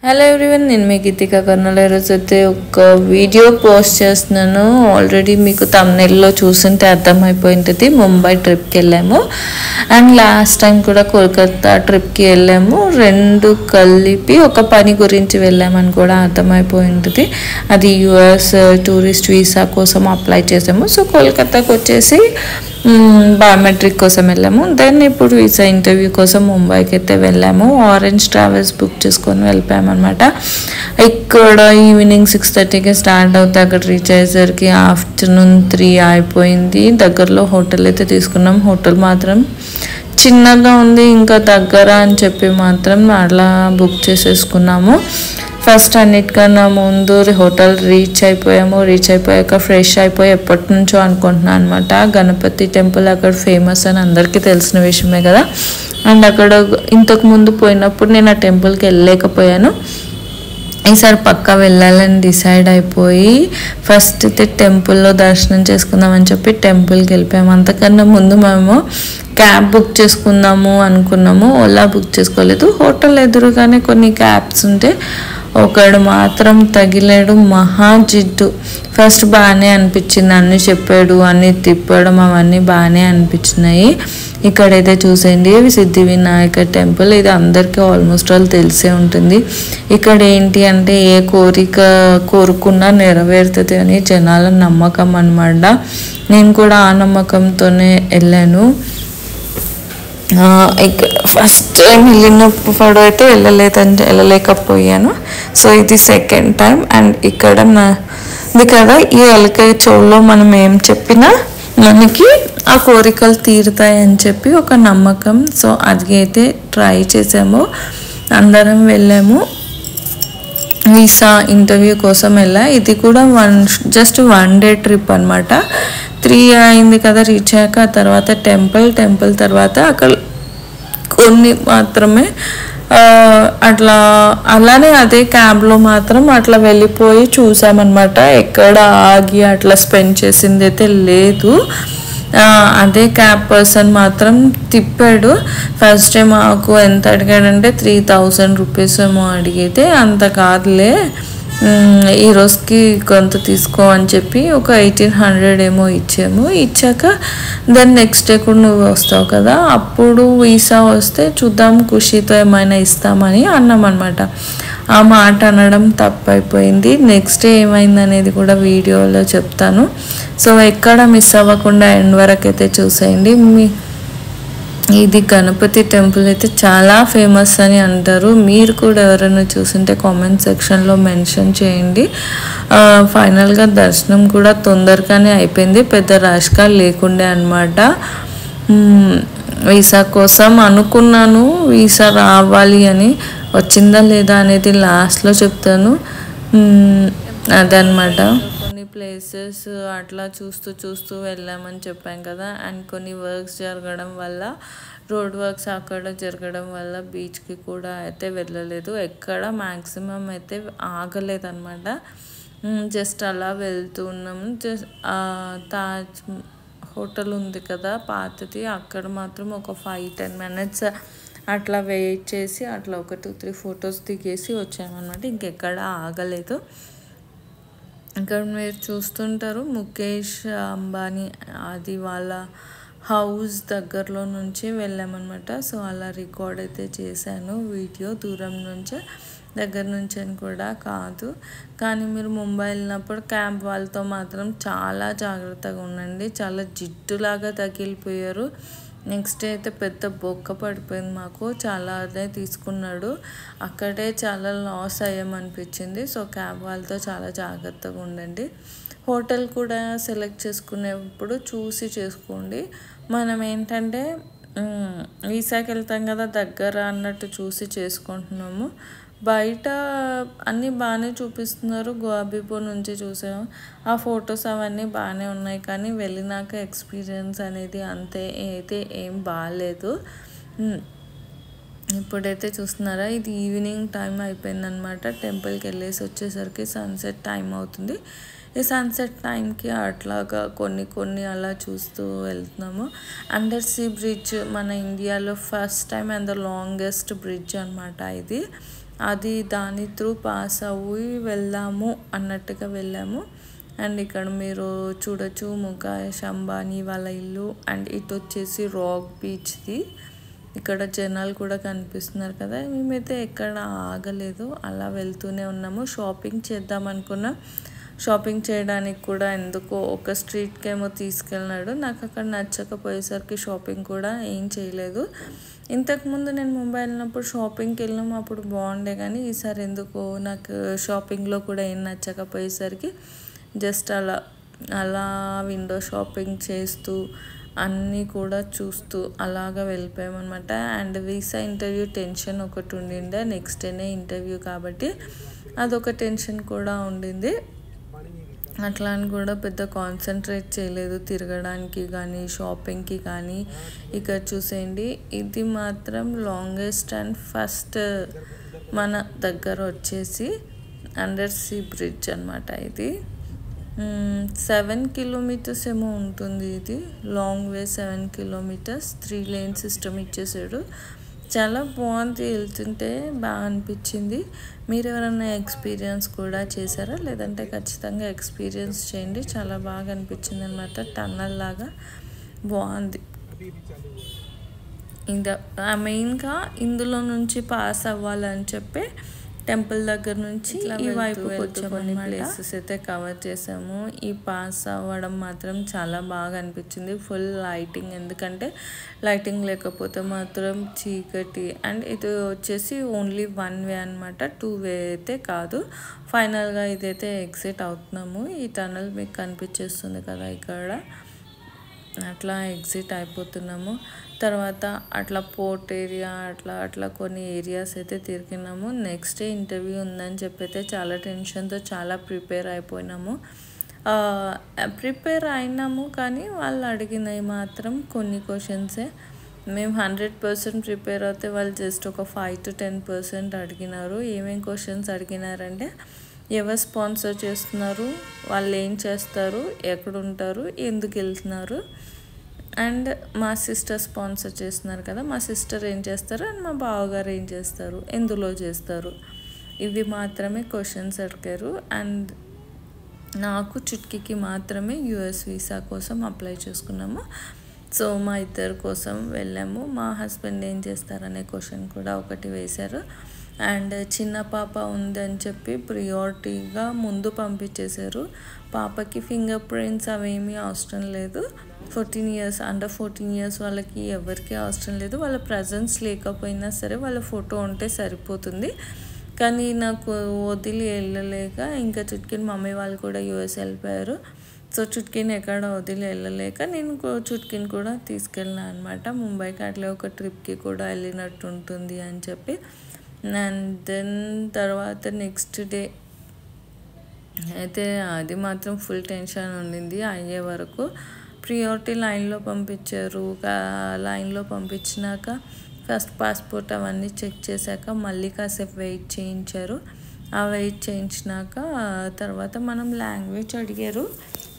Hello everyone, నేను మీ గీతిక కర్నూలు. ఈరోజు అయితే ఒక వీడియో పోస్ట్ చేస్తున్నాను. ఆల్రెడీ మీకు తమ్నెయిల్లో చూస్తుంటే అర్థమైపోయింటుంది. ముంబై ట్రిప్కి వెళ్ళాము అండ్ లాస్ట్ టైం కూడా కోల్కతా ట్రిప్కి వెళ్ళాము. రెండు కలిపి ఒక పని గురించి వెళ్ళామని కూడా అర్థమైపోయి ఉంటుంది. అది యుఎస్ టూరిస్ట్ వీసా కోసం అప్లై చేసాము. సో కోల్కతాకి వచ్చేసి బయోమెట్రిక్ కోసం వెళ్ళాము. దెన్ ఇప్పుడు వీసా ఇంటర్వ్యూ కోసం ముంబైకి అయితే వెళ్ళాము. ఆరెంజ్ ట్రావెల్స్ బుక్ చేసుకొని వెళ్ళిపోయాము అనమాట. ఇక్కడ ఈవినింగ్ 6:30కి స్టార్ట్ అవుతాయి. అక్కడ రీచ్ అయ్యేసరికి ఆఫ్టర్నూన్ 3 అయిపోయింది. దగ్గరలో హోటల్ అయితే తీసుకున్నాం. హోటల్ మాత్రం చిన్నగా ఉంది, ఇంకా దగ్గర అని చెప్పి మాత్రం అలా బుక్ చేసేసుకున్నాము. ఫస్ట్ అన్నిటికన్నా ముందు హోటల్ రీచ్ అయిపోయాము. రీచ్ అయిపోయాక ఫ్రెష్ అయిపోయి ఎప్పటి నుంచో అనుకుంటున్నాను అనమాట. గణపతి టెంపుల్ అక్కడ ఫేమస్ అని అందరికీ తెలిసిన విషయమే కదా. అండ్ అక్కడ ఇంతకు ముందు పోయినప్పుడు నేను ఆ టెంపుల్కి వెళ్ళలేకపోయాను. ఈసారి పక్కా వెళ్ళాలని డిసైడ్ అయిపోయి ఫస్ట్ అయితే టెంపుల్లో దర్శనం చేసుకుందామని చెప్పి టెంపుల్కి వెళ్ళిపోయాము. అంతకన్నా ముందు మేము క్యాబ్ బుక్ చేసుకుందాము అనుకున్నాము. ఓలా బుక్ చేసుకోలేదు. హోటల్ ఎదురుగానే కొన్ని క్యాబ్స్ ఉంటే ఒకడు మాత్రం తగిలాడు, మహా జిడ్డు. ఫస్ట్ బాగానే అనిపించింది, అన్నీ చెప్పాడు, అన్నీ తిప్పడం అవన్నీ బాగానే అనిపించినాయి. ఇక్కడైతే చూసేయండి, సిద్ధి వినాయక టెంపుల్. ఇది అందరికీ ఆల్మోస్ట్ ఆల్ తెలిసే ఉంటుంది. ఇక్కడ ఏంటి అంటే ఏ కోరిక కోరుకున్నా నెరవేరుతుంది అని జనాల నమ్మకం అన్నమాట. నేను కూడా ఆ నమ్మకంతోనే వెళ్ళాను. ఫస్ట్ టైం వెళ్ళినప్పుడు అయితే వెళ్ళలేకపోయాను. సో ఇది సెకండ్ టైం. అండ్ ఇక్కడ ఇది కదా, ఈ ఎలక చెవులో మనం ఏం చెప్పినా మనకి ఆ కోరికలు తీరుతాయని చెప్పి ఒక నమ్మకం. సో అది అయితే ట్రై చేసాము. అందరం వెళ్ళాము. వీసా ఇంటర్వ్యూ కోసం వెళ్ళా. ఇది కూడా జస్ట్ 1 డే ట్రిప్ అనమాట. 3 అయింది కదా రీచ్ అయ్యాక. ఆ తర్వాత టెంపుల్ తర్వాత అక్కడ కొన్ని మాత్రమే అలానే అదే క్యాబ్లో మాత్రం అట్లా వెళ్ళిపోయి చూసామన్నమాట. ఎక్కడ ఆగి అట్లా స్పెండ్ చేసింది అయితే లేదు. అదే క్యాబ్ పర్సన్ మాత్రం తిప్పాడు. ఫస్ట్ టైం మాకు ఎంత అడిగాడంటే 3000 రూపీస్ ఏమో అడిగితే, అంత కాదులే ఈ రోజుకి కొంత తీసుకో అని చెప్పి ఒక 1800 ఏమో ఇచ్చాము. ఇచ్చాక దాన్ని నెక్స్ట్ డే కూడా నువ్వు వస్తావు కదా, అప్పుడు వీసా వస్తే చూద్దాం, ఖుషితో ఏమైనా ఇస్తామని అన్నాం అనమాట. ఆ మాట అనడం తప్పైపోయింది. నెక్స్ట్ డే ఏమైంది అనేది కూడా వీడియోలో చెప్తాను. సో ఎక్కడ మిస్ అవ్వకుండా ఎండ్ వరకు అయితే చూసేయండి. ఇది గణపతి టెంపుల్ అయితే చాలా ఫేమస్ అని అంటారు. మీరు కూడా ఎవరైనా చూస్తుంటే కామెంట్ సెక్షన్లో మెన్షన్ చేయండి. ఫైనల్గా దర్శనం కూడా తొందరగానే అయిపోయింది, పెద్ద రష్గా లేకుండే అనమాట. వీసా కోసం అనుకున్నాను, వీసా రావాలి అని. వచ్చిందా లేదా అనేది లాస్ట్లో చెప్తాను. అదనమాట. కొన్ని ప్లేసెస్ అట్లా చూస్తూ వెళ్ళామని చెప్పాం కదా. అండ్ కొన్ని వర్క్స్ జరగడం వల్ల, రోడ్ వర్క్స్ అక్కడ జరగడం వల్ల బీచ్కి కూడా అయితే వెళ్ళలేదు. ఎక్కడ మ్యాక్సిమం అయితే ఆగలేదన్నమాట. జస్ట్ అలా వెళ్తూ ఉన్నాము. జస్ట్ తాజ్ హోటల్ ఉంది కదా పాతది, అక్కడ మాత్రం ఒక 5-10 మినిట్స్ అట్లా వెయిట్ చేసి అట్లా ఒక 2-3 ఫొటోస్ దిగేసి వచ్చామన్నమాట. ఇంకెక్కడ ఆగలేదు. ఇక్కడ మీరు చూస్తుంటారు ముఖేష్ అంబానీ, అది వాళ్ళ హౌస్ దగ్గరలో నుంచి వెళ్ళామన్నమాట. సో అలా రికార్డ్ అయితే చేశాను వీడియో, దూరం నుంచే, దగ్గర నుంచి అని కూడా కాదు. కానీ మీరు ముంబై వెళ్ళినప్పుడు క్యాబ్ వాళ్ళతో మాత్రం చాలా జాగ్రత్తగా ఉండండి. చాలా జిడ్డులాగా తగిలిపోయారు. నెక్స్ట్ డే అయితే పెద్ద బొక్క పడిపోయింది మాకు. చాలా అదే తీసుకున్నాడు. అక్కడే చాలా లాస్ అయ్యామనిపించింది. సో క్యాబ్ వాళ్ళతో చాలా జాగ్రత్తగా ఉండండి. హోటల్ కూడా సెలెక్ట్ చేసుకునేప్పుడు చూసి చేసుకోండి. మనం ఏంటంటే వీసాకి వెళ్తాం కదా, దగ్గర అన్నట్టు చూసి చేసుకుంటున్నాము. బయట అన్నీ బాగానే చూపిస్తున్నారు. గోబీపో నుంచి చూసాము, ఆ ఫొటోస్ అవన్నీ బాగానే ఉన్నాయి. కానీ వెళ్ళినాక ఎక్స్పీరియన్స్ అనేది అంతే అయితే ఏం బాగాలేదు. ఇప్పుడైతే చూస్తున్నారా, ఇది ఈవినింగ్ టైం అయిపోయిందనమాట. టెంపుల్కి వెళ్ళేసి వచ్చేసరికి సన్సెట్ టైం అవుతుంది. ఈ సన్సెట్ టైంకి అట్లాగా కొన్ని అలా చూస్తూ వెళ్తున్నాము. అండర్ సీ బ్రిడ్జ్ మన ఇండియాలో first time and the longest bridge అనమాట ఇది. అది దాని త్రూ పాస్ అవ్వి వెళ్దాము అన్నట్టుగా వెళ్ళాము. అండ్ ఇక్కడ మీరు చూడొచ్చు ముఖేష్ అంబానీ వాళ్ళ ఇల్లు. అండ్ ఇటు వచ్చేసి రాక్ బీచ్ది. ఇక్కడ జనాలు కూడా కనిపిస్తున్నారు కదా. మేమైతే ఎక్కడ ఆగలేదు, అలా వెళ్తూనే ఉన్నాము. షాపింగ్ చేద్దాం అనుకున్నాం. షాపింగ్ చేయడానికి కూడా ఎందుకో ఒక స్ట్రీట్కి ఏమో తీసుకెళ్ళినాడు. నాకు అక్కడ నచ్చకపోయేసరికి షాపింగ్ కూడా ఏం చేయలేదు. ఇంతకుముందు నేను ముంబై వెళ్ళినప్పుడు షాపింగ్కి వెళ్ళినాం, అప్పుడు బాగుండే. కానీ ఈసారి ఎందుకో నాకు షాపింగ్లో కూడా ఏం నచ్చకపోయేసరికి జస్ట్ అలా విండో షాపింగ్ చేస్తూ అన్నీ కూడా చూస్తూ అలాగా వెళ్ళిపోయామన్నమాట. అండ్ వీసా ఇంటర్వ్యూ టెన్షన్ ఒకటి ఉండిండే, నెక్స్ట్ డేనే ఇంటర్వ్యూ కాబట్టి అదొక టెన్షన్ కూడా ఉండింది. అట్లా అని కూడా పెద్ద కాన్సన్ట్రేట్ చేయలేదు తిరగడానికి కానీ షాపింగ్కి కానీ. ఇక్కడ చూసేయండి, ఇది మాత్రం లాంగెస్ట్ అండ్ ఫస్ట్ మన దగ్గర వచ్చేసి అండర్ సీ బ్రిడ్జ్ అనమాట. ఇది 7 కిలోమీటర్స్ ఏమో ఉంటుంది. ఇది long way 7 kilometres, 3 lane system ఇచ్చేసాడు. చాలా బాగుంది, వెళ్తుంటే బాగా అనిపించింది. మీరు ఎవరైనా ఎక్స్పీరియన్స్ కూడా చేశారా? లేదంటే ఖచ్చితంగా ఎక్స్పీరియన్స్ చేయండి, చాలా బాగా అనిపించింది అనమాట. టన్నల్ లాగా బాగుంది. ఇంకా మెయిన్గా ఇందులో నుంచి పాస్ అవ్వాలని చెప్పి టెంపుల్ దగ్గర నుంచి ఈ వైపుకి వచ్చాము. ప్లేసెస్ అయితే కవర్ చేసాము. ఈ పాస్ అవ్వడం మాత్రం చాలా బాగా అనిపించింది. ఫుల్ లైటింగ్, ఎందుకంటే లైటింగ్ లేకపోతే మాత్రం చీకటి. అండ్ ఇది వచ్చేసి ఓన్లీ 1 వే అనమాట, 2 వే అయితే కాదు. ఫైనల్గా ఇదైతే ఎగ్జిట్ అవుతున్నాము. ఈ టనల్ మీకు కనిపించేస్తుంది కదా, ఇక్కడ అట్లా ఎగ్జిట్ అయిపోతున్నాము. తర్వాత అట్లా పోర్ట్ ఏరియా అట్లా కొన్ని ఏరియాస్ అయితే తిరిగినాము. నెక్స్ట్ డే ఇంటర్వ్యూ ఉందని చెప్పి అయితే చాలా టెన్షన్తో చాలా ప్రిపేర్ అయిపోయినాము. ప్రిపేర్ అయినాము కానీ వాళ్ళు అడిగినవి మాత్రం కొన్ని క్వశ్చన్సే. మేము 100% ప్రిపేర్ అవుతే వాళ్ళు జస్ట్ ఒక 5 to 10% అడిగినారు. ఏమేమి క్వశ్చన్స్ అడిగినారంటే, ఎవరు స్పాన్సర్ చేస్తున్నారు, వాళ్ళు ఏం చేస్తారు, ఎక్కడుంటారు, ఎందుకు వెళ్తున్నారు, అండ్ మా సిస్టర్ స్పాన్సర్ చేస్తున్నారు కదా, మా సిస్టర్ ఏం చేస్తారు, అండ్ మా బావగారు ఏం చేస్తారు, ఎందులో చేస్తారు, ఇవి మాత్రమే క్వశ్చన్స్ అడిగారు. అండ్ నాకు చుట్కీకి మాత్రమే యూఎస్ వీసా కోసం అప్లై చేసుకున్నాము. సో మా ఇద్దరి కోసం వెళ్ళాము. మా హస్బెండ్ ఏం చేస్తారనే క్వశ్చన్ కూడా ఒకటి వేశారు. అండ్ చిన్న పాప ఉందని చెప్పి ప్రియారిటీగా ముందు పంపించేశారు. పాపకి ఫింగర్ ప్రింట్స్ అవేమీ అవసరం లేదు. 14 years అండర్ 14 years వాళ్ళకి ఎవరికి అవసరం లేదు. వాళ్ళ ప్రజెన్స్ లేకపోయినా సరే వాళ్ళ ఫోటో ఉంటే సరిపోతుంది. కానీ నాకు వదిలి వెళ్ళలేక ఇంకా చుట్కీని మమ్మీ వాళ్ళు కూడా యూఎస్ వెళ్ళిపోయారు. సో చుట్కీని ఎక్కడ వదిలి వెళ్ళలేక నేను చుట్కీని కూడా తీసుకెళ్ళినా అనమాట. ముంబైకి అట్లా ఒక ట్రిప్కి కూడా వెళ్ళినట్టు ఉంటుంది అని చెప్పి. అండ్ దెన్ తర్వాత నెక్స్ట్ డే అయితే అది మాత్రం ఫుల్ టెన్షన్ ఉండింది అయ్యే వరకు. ప్రియారిటీ లైన్లో పంపించారు. లైన్లో పంపించినాక ఫస్ట్ పాస్పోర్ట్ అవన్నీ చెక్ చేశాక మళ్ళీ కాసేపు వెయిట్ చేయించారు. ఆ వెయిట్ చేయించినాక తర్వాత మనం లాంగ్వేజ్ అడిగారు,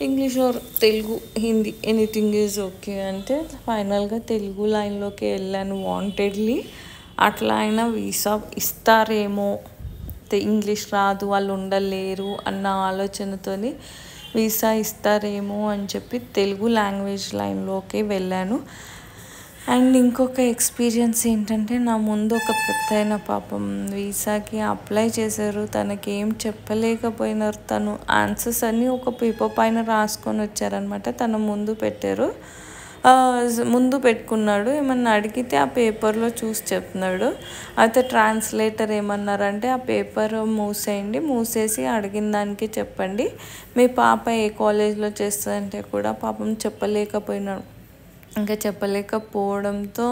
English are Telugu, Hindi, anything is okay అంటే ఫైనల్గా తెలుగు లైన్లోకి వెళ్ళాను వాంటెడ్లీ. అట్లా అయినా వీసా ఇస్తారేమో, ఇంగ్లీష్ రాదు వాళ్ళు ఉండలేరు అన్న ఆలోచనతోని వీసా ఇస్తారేమో అని చెప్పి తెలుగు లాంగ్వేజ్ లైన్లోకి వెళ్ళాను. అండ్ ఇంకొక ఎక్స్పీరియన్స్ ఏంటంటే, నా ముందు ఒక పెద్దయిన పాపం వీసాకి అప్లై చేశారు. తనకేం చెప్పలేకపోయినారు. తను ఆన్సర్స్ అన్నీ ఒక పేపర్ పైన రాసుకొని వచ్చారనమాట. తన ముందు పెట్టారు, ముందు పెట్టుకున్నాడు. ఏమన్నా అడిగితే ఆ పేపర్లో చూసి చెప్తున్నాడు. అయితే ట్రాన్స్లేటర్ ఏమన్నారంటే, ఆ పేపర్ మూసేయండి, మూసేసి అడిగిన దానికి చెప్పండి, మీ పాప ఏ కాలేజ్లో చేస్తుందంటే కూడా పాపం చెప్పలేకపోయినాడు. ఇంకా చెప్పలేకపోవడంతో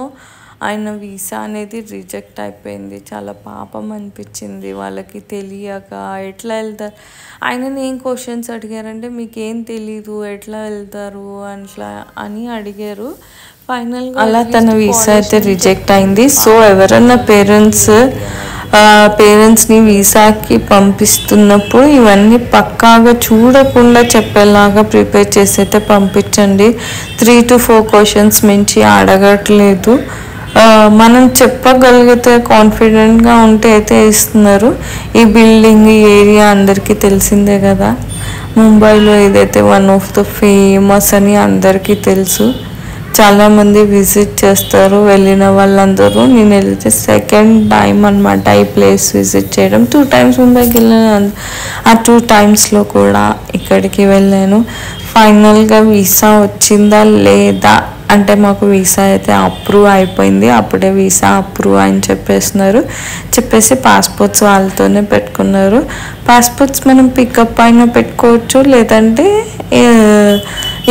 ఆయన వీసా అనేది రిజెక్ట్ అయిపోయింది. చాలా పాపం అనిపించింది. వాళ్ళకి తెలియక ఎట్లా వెళ్తారు. ఆయన ఏం క్వశ్చన్స్ అడిగారంటే, మీకేం తెలీదు ఎట్లా వెళ్తారు అట్లా అని అడిగారు. ఫైనల్గా అలా తన వీసా అయితే రిజెక్ట్ అయింది. సో ఎవరన్నా పేరెంట్స్ పేరెంట్స్ని వీసాకి పంపిస్తున్నప్పుడు ఇవన్నీ పక్కాగా చూడకుండా చెప్పేలాగా ప్రిపేర్ చేసి అయితే పంపించండి. 3 to 4 క్వశ్చన్స్ మించి అడగట్లేదు. మనం చెప్పగలిగితే కాన్ఫిడెంట్గా ఉంటే అయితే ఇస్తున్నారు. ఈ బిల్డింగ్ ఈ ఏరియా అందరికీ తెలిసిందే కదా, ముంబైలో ఇదైతే వన్ ఆఫ్ ద ఫేమస్ అని అందరికీ తెలుసు. చాలామంది విజిట్ చేస్తారు వెళ్ళిన వాళ్ళందరూ. నేను వెళ్తే సెకండ్ టైం అనమాట ఈ ప్లేస్ విజిట్ చేయడం. 2 times ముంబైకి వెళ్ళాను. ఆ 2 timesలో కూడా ఇక్కడికి వెళ్ళాను. ఫైనల్గా వీసా వచ్చిందా లేదా అంటే మాకు వీసా అయితే అప్రూవ్ అయిపోయింది. అప్పుడే వీసా అప్రూవ్ అని చెప్పేసి పాస్పోర్ట్స్ వాళ్ళతోనే పెట్టుకున్నారు. పాస్పోర్ట్స్ మనం పికప్ అయినా పెట్టుకోవచ్చు, లేదంటే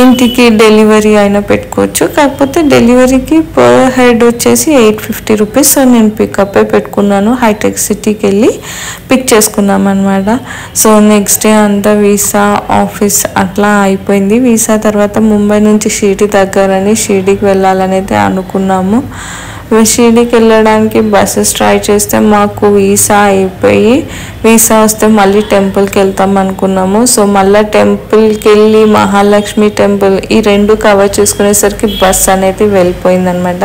ఇంటికి డెలివరీ అయినా పెట్టుకోవచ్చు. కాకపోతే డెలివరీకి పర్ హెడ్ వచ్చేసి 850 రూపీస్. సో నేను పికప్పే పెట్టుకున్నాను. హైటెక్ సిటీకి వెళ్ళి పిక్ చేసుకున్నాం అనమాట. సో నెక్స్ట్ డే అంతా వీసా ఆఫీస్ అట్లా అయిపోయింది. వీసా తర్వాత ముంబై నుంచి షిరిడి దగ్గరని షిరిడికి వెళ్ళాలనైతే అనుకున్నాము. షిరిడికి వెళ్ళడానికి బస్సెస్ ట్రై చేస్తే మాకు వీసా అయిపోయి, వీసా వస్తే మళ్ళీ టెంపుల్కి వెళ్తాం అనుకున్నాము. సో మళ్ళీ టెంపుల్కి వెళ్ళి మహాలక్ష్మి టెంపుల్ ఈ 2 కవర్ చేసుకునేసరికి బస్ అనేది వెళ్ళిపోయిందనమాట.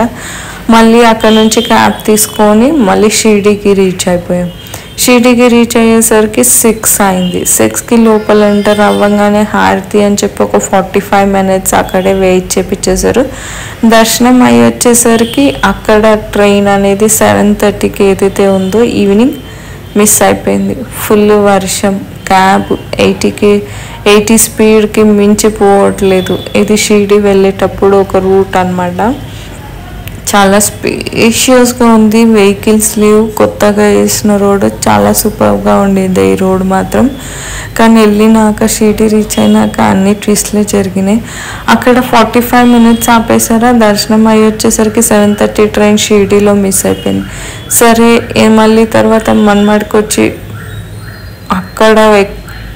మళ్ళీ అక్కడ నుంచి క్యాబ్ తీసుకొని మళ్ళీ షిరిడికి రీచ్ అయిపోయాం. షిరిడికి రీచ్ అయ్యేసరికి 6 అయింది. 6కి లోపల ఎంటర్ అవ్వగానే హారతి అని చెప్పి ఒక 45 minutes అక్కడే వెయిట్ చేపించేశారు. దర్శనం అయ్యి వచ్చేసరికి అక్కడ ట్రైన్ అనేది 7:30కి ఏదైతే ఉందో ఈవినింగ్ మిస్ అయిపోయింది. ఫుల్ వర్షం, క్యాబ్ 80 స్పీడ్కి మించిపోవట్లేదు. ఇది షిరిడి వెళ్ళేటప్పుడు ఒక రూట్ అనమాట. చాలా స్పేషియస్గా ఉంది, వెహికల్స్ లేవు, కొత్తగా వేసిన రోడ్ చాలా సూపర్గా ఉండింది ఈ రోడ్ మాత్రం. కానీ వెళ్ళినాక షిరిడి రీచ్ అయినాక అన్ని ట్విస్ట్లే జరిగినాయి. అక్కడ 45 minutes ఆపేసారా, దర్శనం అయ్యి వచ్చేసరికి 7:30 ట్రైన్ షిరిడిలో మిస్ అయిపోయింది. సరే మళ్ళీ తర్వాత మన్మాడ్కి వచ్చి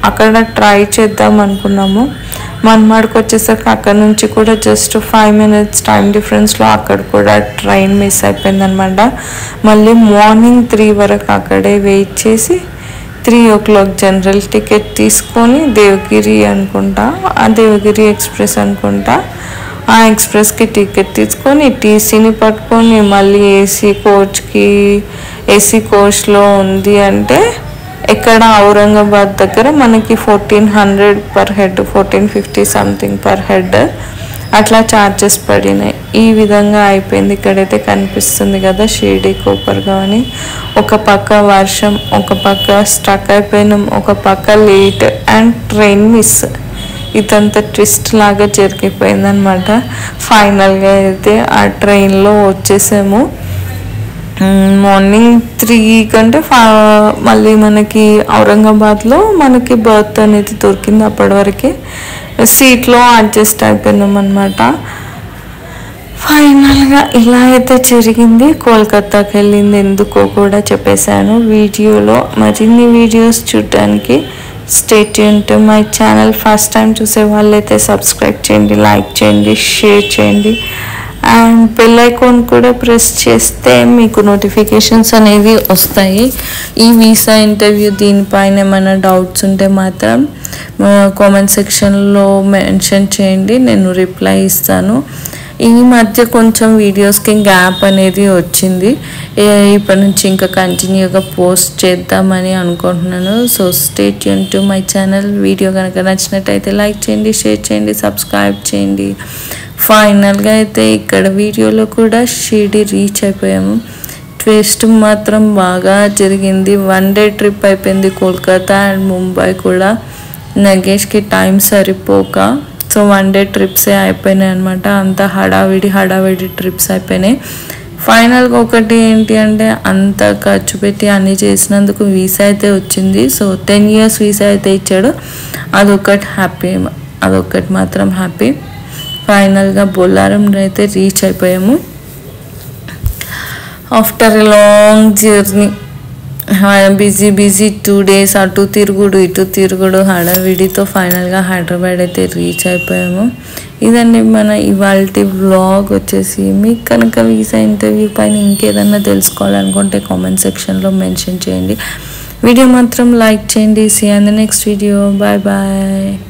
అక్కడ ట్రై చేద్దాం అనుకున్నాము. మన్మాడ్కి వచ్చేసరికి అక్కడ నుంచి కూడా జస్ట్ 5 minutes టైం డిఫరెన్స్లో అక్కడ కూడా ట్రైన్ మిస్ అయిపోయింది అనమాట. మళ్ళీ మార్నింగ్ 3 వరకు అక్కడే వెయిట్ చేసి 3 o'clock జనరల్ టికెట్ తీసుకొని దేవగిరి అనుకుంటా, ఆ దేవగిరి ఎక్స్ప్రెస్ అనుకుంటా, ఆ ఎక్స్ప్రెస్కి టికెట్ తీసుకొని టీసీని పట్టుకొని మళ్ళీ ఏసీ కోచ్లో ఉంది అంటే ఇక్కడ ఔరంగాబాద్ దగ్గర మనకి 1400 per head, 1450 something per head అట్లా ఛార్జెస్ పడినాయి. ఈ విధంగా అయిపోయింది. ఇక్కడైతే కనిపిస్తుంది కదా షిరిడి కోపర్గా అని. ఒక పక్క వర్షం, ఒక పక్క స్టక్ అయిపోయినాం, ఒక పక్క లేట్ అండ్ ట్రైన్ మిస్. ఇదంతా ట్విస్ట్ లాగా జరిగిపోయిందనమాట. ఫైనల్గా అయితే ఆ ట్రైన్లో వచ్చేసాము. మార్నింగ్ 3 కంటే మళ్ళీ మనకి ఔరంగాబాద్లో మనకి బర్త్ అనేది దొరికింది. అప్పటి వరకే సీట్లో అడ్జస్ట్ అయిపోయినాం అనమాట. ఫైనల్గా ఇలా అయితే జరిగింది. కోల్కతాకి వెళ్ళింది ఎందుకో కూడా చెప్పేశాను వీడియోలో. మరిన్ని వీడియోస్ చూడడానికి stay tune to my channel. First time చూసే వాళ్ళైతే సబ్స్క్రైబ్ చేయండి, లైక్ చేయండి, షేర్ చేయండి అండ్ బెల్ ఐకాన్ కూడా ప్రెస్ చేస్తే మీకు నోటిఫికేషన్స్ అనేవి వస్తాయి. ఈ వీసా ఇంటర్వ్యూ దీనిపైన ఏమైనా డౌట్స్ ఉంటే మాత్రం కామెంట్ సెక్షన్లో మెన్షన్ చేయండి, నేను రిప్లై ఇస్తాను. ఈ మధ్య కొంచెం వీడియోస్కి గ్యాప్ అనేది వచ్చింది. ఇప్పటి నుంచి ఇంకా కంటిన్యూగా పోస్ట్ చేద్దామని అనుకుంటున్నాను. So stay tune to my channel. Video కనుక నచ్చినట్టయితే లైక్ చేయండి, షేర్ చేయండి, సబ్స్క్రైబ్ చేయండి. ఫైనల్గా అయితే ఇక్కడ వీడియోలో కూడా షిరిడి రీచ్ అయిపోయాము. ట్విస్ట్ మాత్రం బాగా జరిగింది. 1 day ట్రిప్ అయిపోయింది కోల్కతా అండ్ ముంబై కూడా. నగేష్కి టైం సరిపోక సో 1 day ట్రిప్సే అయిపోయినాయి అనమాట. అంతా హడావిడి ట్రిప్స్ అయిపోయినాయి. ఫైనల్గా ఒకటి ఏంటి అంటే అంత ఖర్చు పెట్టి అన్నీ చేసినందుకు వీసా అయితే వచ్చింది. సో 10 years వీసా అయితే ఇచ్చాడు. అదొకటి మాత్రం హ్యాపీ. ఫైనల్గా బొల్లారం అయితే రీచ్ అయిపోయాము after a long journey. Busy 2 days అటు తిరుగుడు ఇటు తిరుగుడు హడావిడితో ఫైనల్గా హైదరాబాద్ అయితే రీచ్ అయిపోయాము. ఇదండి మన ఇవాల్టి వ్లాగ్ వచ్చేసి. మీకు కనుక వీసా ఇంటర్వ్యూ పైన ఇంకేదన్నా తెలుసుకోవాలనుకుంటే కామెంట్ సెక్షన్లో మెన్షన్ చేయండి. వీడియో మాత్రం లైక్ చేయండి. See you in the next video. Bye bye.